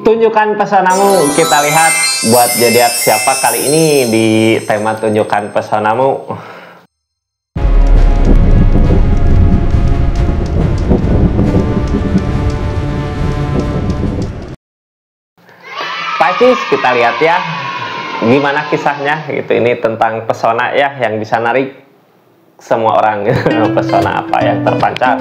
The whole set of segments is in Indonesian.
Tunjukkan pesonamu, kita lihat buat zodiak siapa kali ini di tema tunjukkan pesonamu. Pisces, kita lihat ya gimana kisahnya gitu. Ini tentang pesona ya yang bisa narik semua orang. Pesona apa yang terpancar.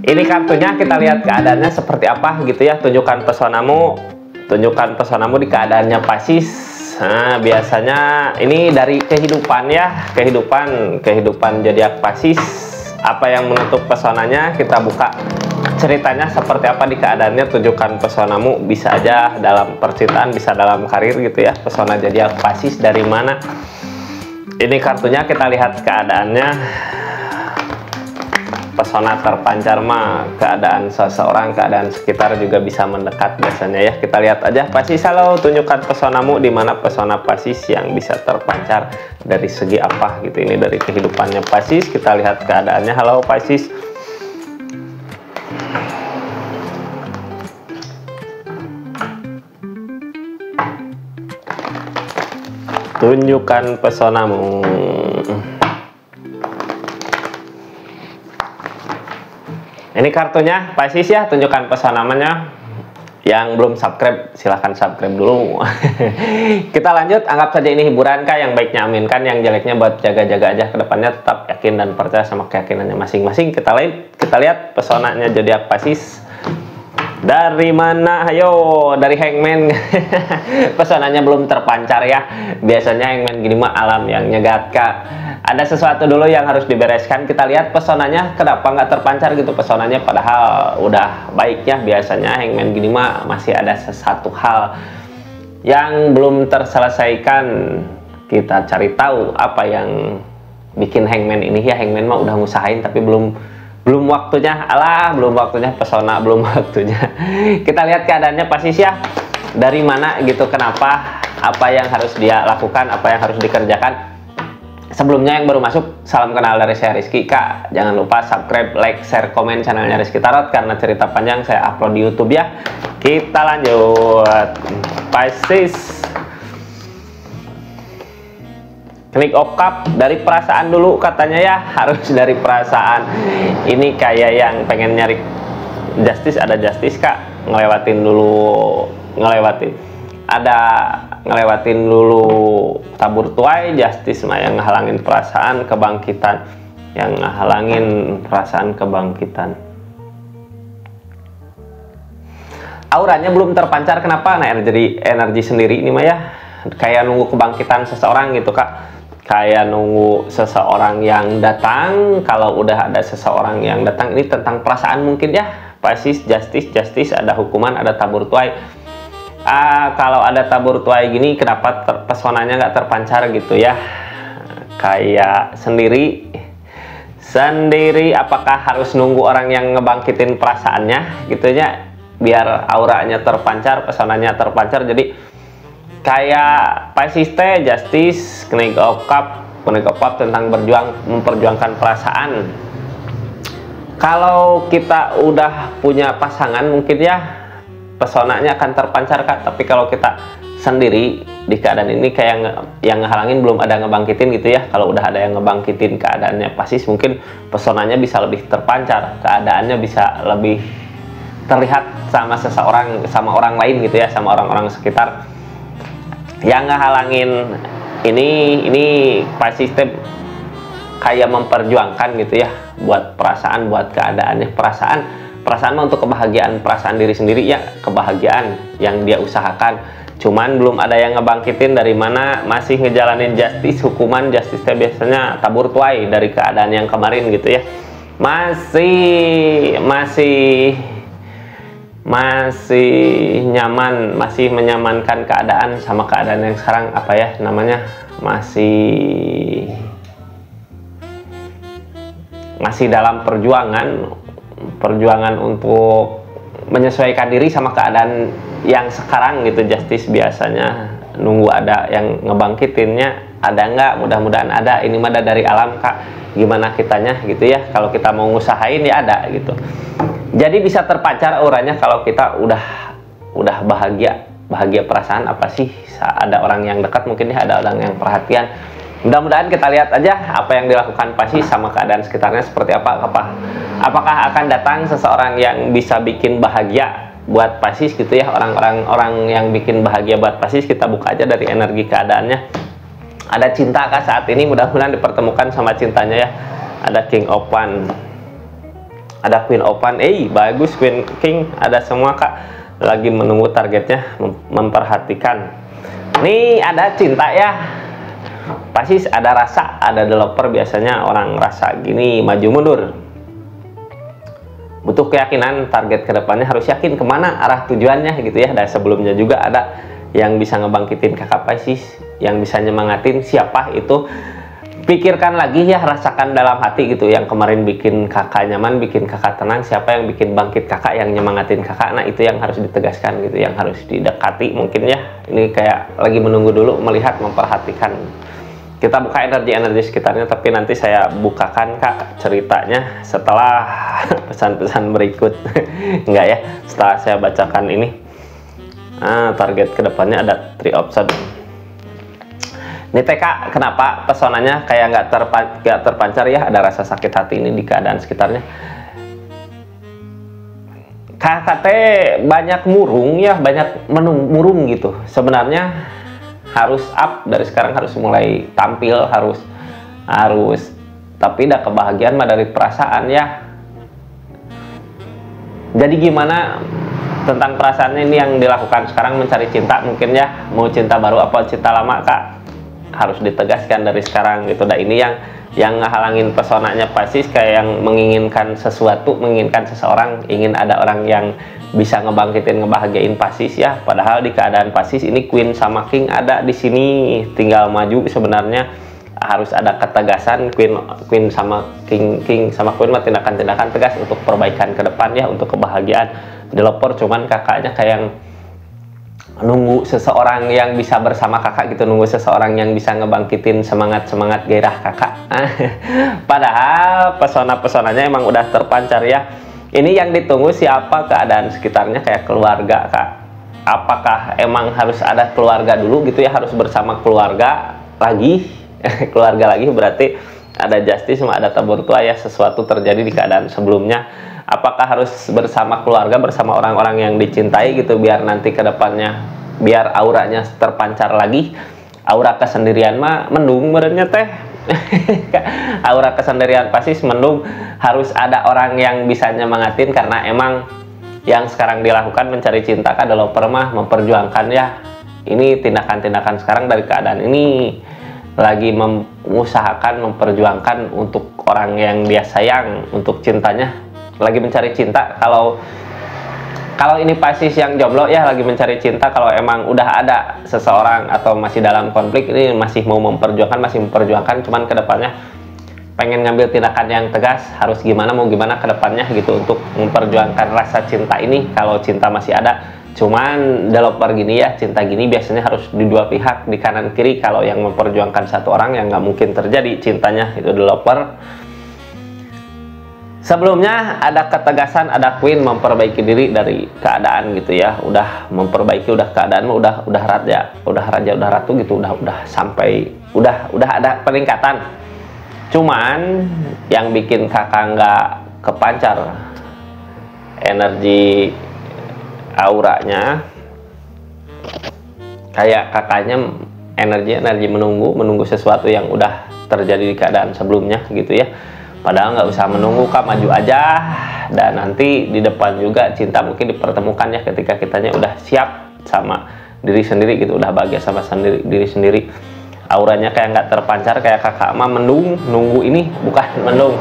Ini kartunya, kita lihat keadaannya seperti apa gitu ya. Tunjukkan pesonamu di keadaannya Pisces. Nah, biasanya ini dari kehidupan ya, kehidupan zodiak Pisces. Apa yang menutup pesonanya, kita buka ceritanya seperti apa di keadaannya. Tunjukkan pesonamu, bisa aja dalam percintaan, bisa dalam karir gitu ya. Pesona zodiak Pisces dari mana? Ini kartunya, kita lihat keadaannya. Pesona terpancar mah keadaan seseorang, keadaan sekitar juga bisa mendekat biasanya ya. Kita lihat aja Pisces. Halo, tunjukkan pesonamu, di mana pesona Pisces yang bisa terpancar dari segi apa gitu. Ini dari kehidupannya Pisces, kita lihat keadaannya. Halo Pisces. Tunjukkan pesonamu. Ini kartunya Pisces ya, tunjukkan pesonanya. Yang belum subscribe silahkan subscribe dulu. Kita lanjut, anggap saja ini hiburan kah, yang baiknya aminkan, yang jeleknya buat jaga-jaga aja ke depannya. Tetap yakin dan percaya sama keyakinannya masing-masing. Kita lihat pesonanya zodiak Pisces. Dari mana? Ayo, dari Hangman. Pesonanya belum terpancar ya. Biasanya Hangman gini mah alam yang nyegat kak. Ada sesuatu dulu yang harus dibereskan. Kita lihat pesonanya kenapa nggak terpancar gitu pesonanya, padahal udah baiknya. Biasanya Hangman gini mah masih ada sesuatu hal yang belum terselesaikan. Kita cari tahu apa yang bikin Hangman ini ya. Hangman mah udah ngusahain tapi belum waktunya. Belum waktunya pesona, belum waktunya. Kita lihat keadaannya Pisces ya. Dari mana gitu, kenapa, apa yang harus dia lakukan, apa yang harus dikerjakan. Sebelumnya yang baru masuk, salam kenal dari saya Rizky. Kak, jangan lupa subscribe, like, share, komen channelnya Rizky Tarot, karena cerita panjang saya upload di YouTube ya. Kita lanjut. Pisces. Klik of Cup, dari perasaan dulu katanya ya, harus dari perasaan. Ini kayak yang pengen nyari justice, ada justice kak, ngelewatin dulu tabur tuai. Justice mah yang ngehalangin perasaan kebangkitan, yang ngehalangin perasaan kebangkitan. Auranya belum terpancar, kenapa? Nah, energi sendiri ini mah ya, kayak nunggu kebangkitan seseorang gitu kak. Kayak nunggu seseorang yang datang. Kalau udah ada seseorang yang datang, ini tentang perasaan mungkin ya. Pisces, justice, ada hukuman, ada tabur tuai. Kalau ada tabur tuai gini, kenapa pesonanya nggak terpancar gitu ya? Kayak sendiri. Apakah harus nunggu orang yang ngebangkitin perasaannya gitu ya, biar auranya terpancar, pesonanya terpancar. Jadi kayak Pisces teh justice, Knight of Cup tentang memperjuangkan perasaan. Kalau kita udah punya pasangan mungkin ya pesonanya akan terpancar kak. Tapi kalau kita sendiri di keadaan ini, kayak yang ngehalangin belum ada ngebangkitin gitu ya. Kalau udah ada yang ngebangkitin keadaannya Pisces, mungkin pesonanya bisa lebih terpancar, keadaannya bisa lebih terlihat sama seseorang, sama orang lain gitu ya, sama orang-orang sekitar. Yang ngehalangin ini Pisces kayak memperjuangkan gitu ya, buat perasaan, buat keadaannya. Perasaan mah untuk kebahagiaan, perasaan diri sendiri ya, kebahagiaan yang dia usahakan. Cuman belum ada yang ngebangkitin. Dari mana? Masih ngejalanin justice, hukuman. Justice biasanya tabur tuai dari keadaan yang kemarin gitu ya. Masih nyaman, masih menyamankan keadaan sama keadaan yang sekarang, apa ya namanya, masih dalam perjuangan untuk menyesuaikan diri sama keadaan yang sekarang gitu. Justice biasanya nunggu ada yang ngebangkitinnya, ada nggak? Mudah-mudahan ada. Ini mah dari alam kak, gimana kitanya gitu ya. Kalau kita mau ngusahain ya ada gitu. Jadi bisa terpancar auranya kalau kita udah bahagia perasaan apa sih, ada orang yang dekat mungkin ya, ada orang yang perhatian. Mudah-mudahan kita lihat aja apa yang dilakukan Pisces sama keadaan sekitarnya seperti apa. Apakah akan datang seseorang yang bisa bikin bahagia buat Pisces gitu ya, orang yang bikin bahagia buat Pisces. Kita buka aja dari energi keadaannya. Ada cinta kah saat ini? Mudah-mudahan dipertemukan sama cintanya ya. Ada King of Wands, ada Queen of Wands, bagus, Queen King, ada semua kak. Lagi menunggu targetnya, memperhatikan. Nih ada cinta ya. Pisces ada rasa, ada developer. Biasanya orang rasa gini maju mundur, butuh keyakinan, target kedepannya harus yakin kemana arah tujuannya gitu ya. Dan sebelumnya juga ada yang bisa ngebangkitin kakak Pisces, yang bisa nyemangatin. Siapa itu? Pikirkan lagi ya, rasakan dalam hati gitu. Yang kemarin bikin kakak nyaman, bikin kakak tenang, siapa yang bikin bangkit kakak, yang nyemangatin kakak. Nah itu yang harus ditegaskan gitu, yang harus didekati mungkin ya. Ini kayak lagi menunggu dulu, melihat, memperhatikan. Kita buka energi-energi sekitarnya, tapi nanti saya bukakan kak ceritanya setelah pesan-pesan berikut. Enggak ya, setelah saya bacakan ini. Target kedepannya ada Three of Swords. Ini TK, kenapa pesonanya kayak nggak terpancar ya? Ada rasa sakit hati ini di keadaan sekitarnya. KKT banyak murung ya, banyak murung gitu. Sebenarnya harus up dari sekarang, harus mulai tampil, harus tapi udah kebahagiaan mah dari perasaan ya. Jadi gimana tentang perasaannya ini yang dilakukan sekarang, mencari cinta mungkin ya, mau cinta baru apa cinta lama kak, harus ditegaskan dari sekarang gitu. Dan ini yang ngehalangin pesonanya Pisces, kayak yang menginginkan sesuatu, menginginkan seseorang, ingin ada orang yang bisa ngebangkitin, ngebahagiain Pisces ya. Padahal di keadaan Pisces ini Queen sama King ada di sini, tinggal maju. Sebenarnya harus ada ketegasan. Queen sama King sama Queen mah tindakan-tindakan tegas untuk perbaikan ke depan ya, untuk kebahagiaan developer. Cuman kakaknya kayak yang nunggu seseorang yang bisa bersama kakak gitu, nunggu seseorang yang bisa ngebangkitin semangat gairah kakak. Padahal pesona-pesonanya emang udah terpancar ya. Ini yang ditunggu siapa, keadaan sekitarnya kayak keluarga kak. Apakah emang harus ada keluarga dulu gitu ya, harus bersama keluarga lagi? Keluarga lagi berarti ada justice sama ada tabur tua ya, sesuatu terjadi di keadaan sebelumnya. Apakah harus bersama keluarga, bersama orang-orang yang dicintai gitu, biar nanti kedepannya, biar auranya terpancar lagi. Aura kesendirian mah mendung berenya teh. Aura kesendirian pasti mendung, harus ada orang yang bisa nyemangatin. Karena emang yang sekarang dilakukan mencari cinta kan developer mah memperjuangkan ya. Ini tindakan-tindakan sekarang dari keadaan ini lagi mengusahakan, memperjuangkan untuk orang yang dia sayang, untuk cintanya, lagi mencari cinta. Kalau ini Pisces yang jomblo ya, lagi mencari cinta. Kalau emang udah ada seseorang atau masih dalam konflik, ini masih mau memperjuangkan, cuman kedepannya pengen ngambil tindakan yang tegas, harus gimana, mau gimana kedepannya gitu, untuk memperjuangkan rasa cinta ini. Kalau cinta masih ada, cuman developer gini ya, cinta gini biasanya harus di dua pihak, di kanan kiri. Kalau yang memperjuangkan satu orang, yang nggak mungkin terjadi cintanya itu developer. Sebelumnya ada ketegasan, ada Queen memperbaiki diri dari keadaan gitu ya, udah memperbaiki, udah keadaan udah raja, udah ratu gitu, udah sampai udah ada peningkatan. Cuman yang bikin kakak nggak kepancar energi auranya, kayak kakaknya energi menunggu sesuatu yang udah terjadi di keadaan sebelumnya gitu ya. Padahal nggak usah menunggu kak, maju aja. Dan nanti di depan juga cinta mungkin dipertemukan ya, ketika kitanya udah siap sama diri sendiri gitu, udah bahagia sama diri sendiri. Auranya kayak nggak terpancar, kayak kakak mah nunggu ini, bukan mendung,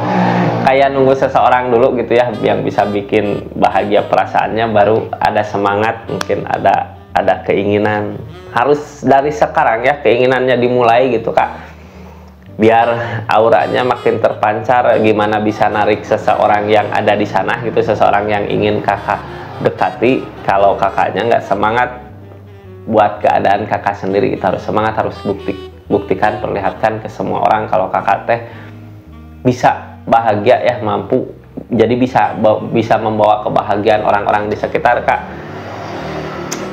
kayak nunggu seseorang dulu gitu ya, yang bisa bikin bahagia perasaannya, baru ada semangat, mungkin ada keinginan. Harus dari sekarang ya keinginannya dimulai gitu kak, biar auranya makin terpancar. Gimana bisa narik seseorang yang ada di sana gitu, seseorang yang ingin kakak dekati. Kalau kakaknya nggak semangat buat keadaan kakak sendiri, kita harus semangat, harus buktikan, perlihatkan ke semua orang kalau kakak teh bisa bahagia ya, mampu jadi bisa membawa kebahagiaan orang-orang di sekitar, Kak.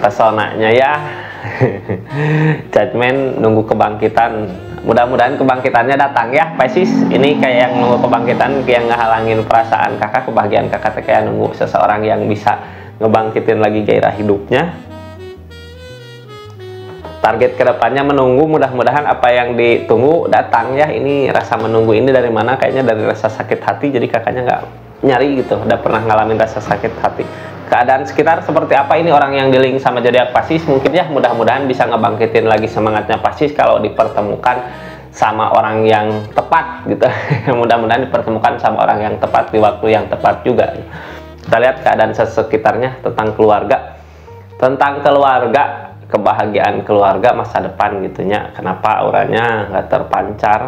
Pesonanya ya. Judgment nunggu kebangkitan, mudah-mudahan kebangkitannya datang ya Pisces. Ini kayak yang nunggu kebangkitan, yang ngehalangin perasaan kakak, kebahagiaan kakak, kayak nunggu seseorang yang bisa ngebangkitin lagi gairah hidupnya. Target kedepannya menunggu, mudah-mudahan apa yang ditunggu datang ya. Ini rasa menunggu ini dari mana? Kayaknya dari rasa sakit hati, jadi kakaknya nggak nyari gitu, udah pernah ngalamin rasa sakit hati. Keadaan sekitar seperti apa ini orang yang di link sama zodiak Pisces, mungkin ya mudah-mudahan bisa ngebangkitin lagi semangatnya Pisces kalau dipertemukan sama orang yang tepat gitu. Mudah-mudahan dipertemukan sama orang yang tepat di waktu yang tepat juga. Kita lihat keadaan sekitarnya tentang keluarga, kebahagiaan keluarga, masa depan gitunya. Kenapa auranya nggak terpancar?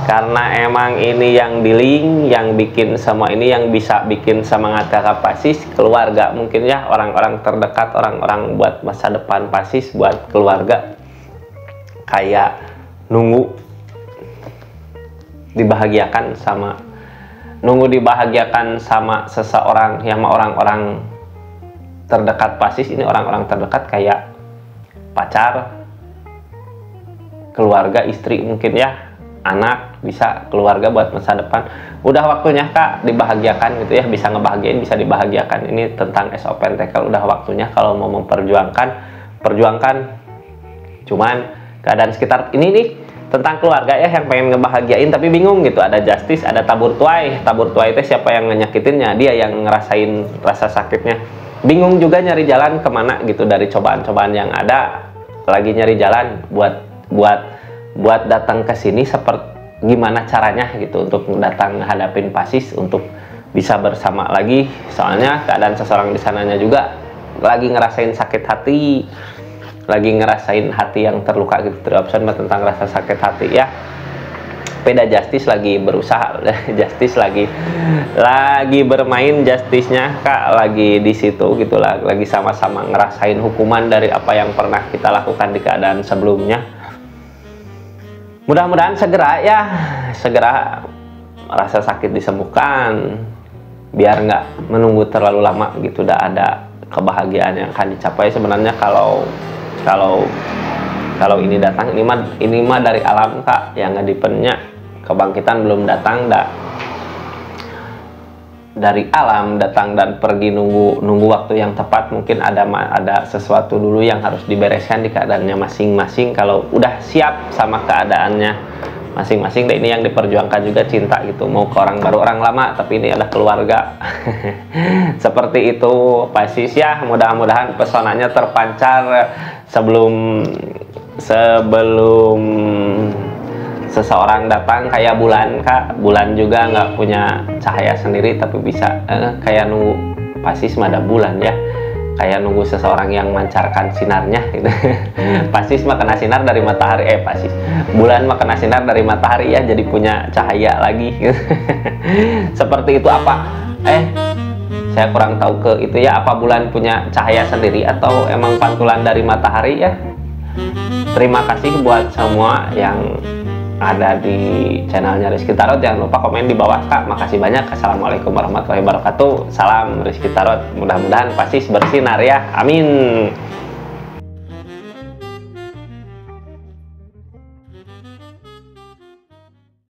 Karena emang ini yang di link, yang bikin semua ini, yang bisa bikin semangat kakak Pisces, keluarga mungkin ya, orang-orang terdekat, orang-orang buat masa depan Pisces, buat keluarga. Kayak nunggu dibahagiakan sama seseorang, yang orang-orang terdekat Pisces ini, orang-orang terdekat kayak pacar, keluarga, istri mungkin ya, anak, bisa keluarga buat masa depan. Udah waktunya Kak dibahagiakan gitu ya, bisa ngebahagiain, bisa dibahagiakan. Ini tentang Ace of Pentacles, udah waktunya kalau mau memperjuangkan, perjuangkan. Cuman keadaan sekitar ini nih tentang keluarga ya, yang pengen ngebahagiain tapi bingung gitu. Ada Justice, ada tabur tuai. Tabur tuai itu siapa yang nyakitinnya? Dia yang ngerasain rasa sakitnya. Bingung juga nyari jalan kemana gitu dari cobaan-cobaan yang ada. Lagi nyari jalan buat datang ke sini, seperti gimana caranya gitu untuk datang hadapin Pisces untuk bisa bersama lagi. Soalnya keadaan seseorang di sananya juga lagi ngerasain sakit hati, lagi ngerasain hati yang terluka gitu. Option tentang rasa sakit hati ya. Beda Justice lagi berusaha, Justice lagi bermain, Justice-nya Kak lagi di situ gitu lah, lagi sama-sama ngerasain hukuman dari apa yang pernah kita lakukan di keadaan sebelumnya. Mudah-mudahan segera rasa sakit disembuhkan, biar nggak menunggu terlalu lama gitu. Udah ada kebahagiaan yang akan dicapai sebenarnya kalau ini datang. Ini mah dari alam Kak, yang ngedipennya kebangkitan belum datang, dari alam datang dan pergi, nunggu waktu yang tepat. Mungkin ada sesuatu dulu yang harus dibereskan di keadaannya masing-masing. Kalau udah siap sama keadaannya masing-masing, dan ini yang diperjuangkan juga cinta gitu, mau ke orang baru orang lama, tapi ini adalah keluarga. Seperti itu Pisces ya. Mudah-mudahan pesonanya terpancar sebelum seseorang datang. Kayak bulan Kak, bulan juga nggak punya cahaya sendiri, tapi bisa kayak nunggu Pisces mah ada bulan ya, kayak nunggu seseorang yang memancarkan sinarnya gitu. Pisces mah kena sinar dari matahari, Pisces, bulan mah kena sinar dari matahari ya, jadi punya cahaya lagi gitu. Seperti itu. Apa saya kurang tahu ke itu ya, apa bulan punya cahaya sendiri atau emang pantulan dari matahari ya. Terima kasih buat semua yang ada di channelnya Rizky Tarot. Jangan lupa komen di bawah Kak. Makasih banyak. Assalamualaikum warahmatullahi wabarakatuh. Salam Rizky Tarot. Mudah-mudahan Pisces bersinar ya. Amin.